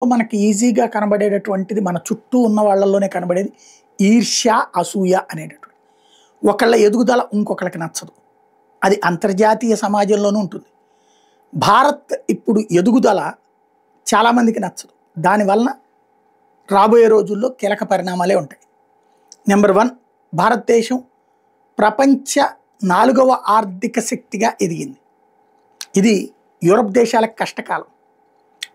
మనకి ఈజీగా కనబడేటటువంటిది మన చుట్టూ ఉన్న వాళ్ళలోనే కనబడేది ఈర్ష్య, అసూయ అనేటటువంటి. ఒకళ్ళ ఎదుగుదల ఇంకొకళ్ళకి నచ్చదు. అది అంతర్జాతీయ సమాజంలోనూ ఉంటుంది. భారత్ ఇప్పుడు ఎదుగుదల చాలామందికి నచ్చదు. దానివలన రాబోయే రోజుల్లో కీలక పరిణామాలే ఉంటాయి. నెంబర్ 1, భారతదేశం ప్రపంచ 4వ ఆర్థిక శక్తిగా ఎదిగింది. ఇది యూరప్ దేశాలకు కష్టకాలం.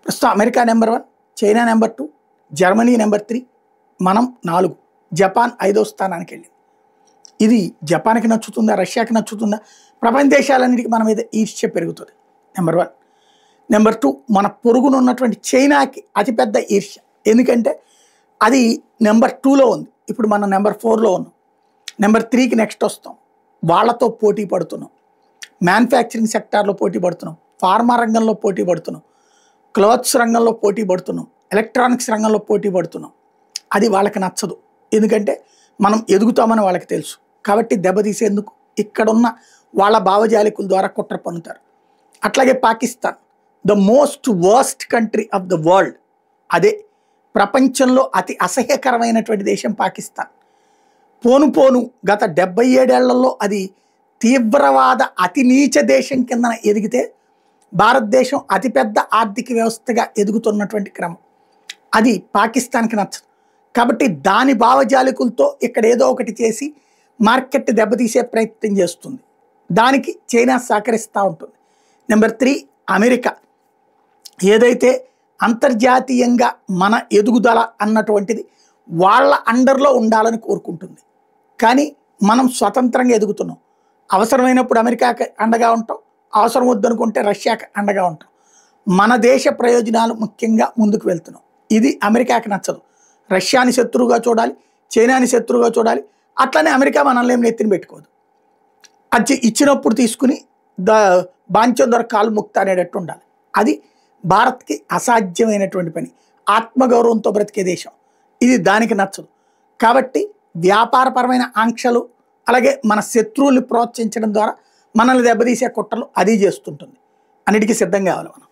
ప్రస్తుతం America number 1, China number 2, Germany number 3, మనం 4, జపాన్ 5వ స్థానానికి వెళ్ళింది. ఇది జపాన్కి నచ్చుతుందా, రష్యాకి నచ్చుతుందా? ప్రపంచ దేశాలన్నిటికీ మన మీద ఈర్ష్య పెరుగుతుంది. నెంబర్ 1. నెంబర్ 2, మన పొరుగున ఉన్నటువంటి చైనాకి అతిపెద్ద ఈర్ష్య. ఎందుకంటే అది నెంబర్ 2లో ఉంది. ఇప్పుడు మనం నెంబర్ 4లో ఉన్నాం. నెంబర్ 3కి నెక్స్ట్ వస్తాం. వాళ్ళతో పోటీ పడుతున్నాం. మ్యానుఫ్యాక్చరింగ్ సెక్టార్లో పోటీ పడుతున్నాం, ఫార్మా రంగంలో పోటీ పడుతున్నాం, క్లాత్స్ రంగంలో పోటీ పడుతున్నాం, ఎలక్ట్రానిక్స్ రంగంలో పోటీ పడుతున్నాం. అది వాళ్ళకి నచ్చదు. ఎందుకంటే మనం ఎదుగుతామని వాళ్ళకి తెలుసు. కాబట్టి దెబ్బతీసేందుకు ఇక్కడున్న వాళ్ళ భావజాలికుల ద్వారా కుట్ర పన్నుతారు. అట్లాగే Pakistan, the most worst country of the world. అదే ప్రపంచంలో అతి అసహ్యకరమైనటువంటి దేశం పాకిస్తాన్. పోను పోను గత 77 ఏళ్లలో అది తీవ్రవాద అతి నీచ దేశం కింద ఎదిగితే భారతదేశం అతిపెద్ద ఆర్థిక వ్యవస్థగా ఎదుగుతున్నటువంటి క్రమం. అది పాకిస్తాన్కి నచ్చదు. కాబట్టి దాని భావజాలికులతో ఇక్కడ ఏదో ఒకటి చేసి మార్కెట్ దెబ్బతీసే ప్రయత్నం చేస్తుంది. దానికి చైనా సహకరిస్తూ ఉంటుంది. Number 3, America. ఏదైతే అంతర్జాతీయంగా మన ఎదుగుదల అన్నటువంటిది వాళ్ళ అండర్లో ఉండాలని కోరుకుంటుంది. కానీ మనం స్వతంత్రంగా ఎదుగుతున్నాం. అవసరమైనప్పుడు అమెరికాకి అండగా ఉంటాం, అవసరం వద్దనుకుంటే రష్యాకి అండగా ఉంటాం. మన దేశ ప్రయోజనాలు ముఖ్యంగా ముందుకు వెళ్తున్నాం. ఇది అమెరికాకి నచ్చదు. రష్యాని శత్రువుగా చూడాలి, చైనాని శత్రువుగా చూడాలి. అట్లనే అమెరికా మనల్ని ఏం నెత్తిన పెట్టుకోదు. అది ఇచ్చినప్పుడు తీసుకుని బాంచం ద్వారా కాలు ముక్త అనేటట్టు ఉండాలి. అది భారత్కి అసాధ్యమైనటువంటి పని. ఆత్మగౌరవంతో బ్రతికే దేశం ఇది, దానికి నచ్చదు. కాబట్టి వ్యాపారపరమైన ఆంక్షలు, అలాగే మన శత్రువుల్ని ప్రోత్సహించడం ద్వారా మనల్ని దెబ్బతీసే కుట్రలు అది చేస్తుంటుంది. అన్నిటికీ సిద్ధంగా కావాలి మనం.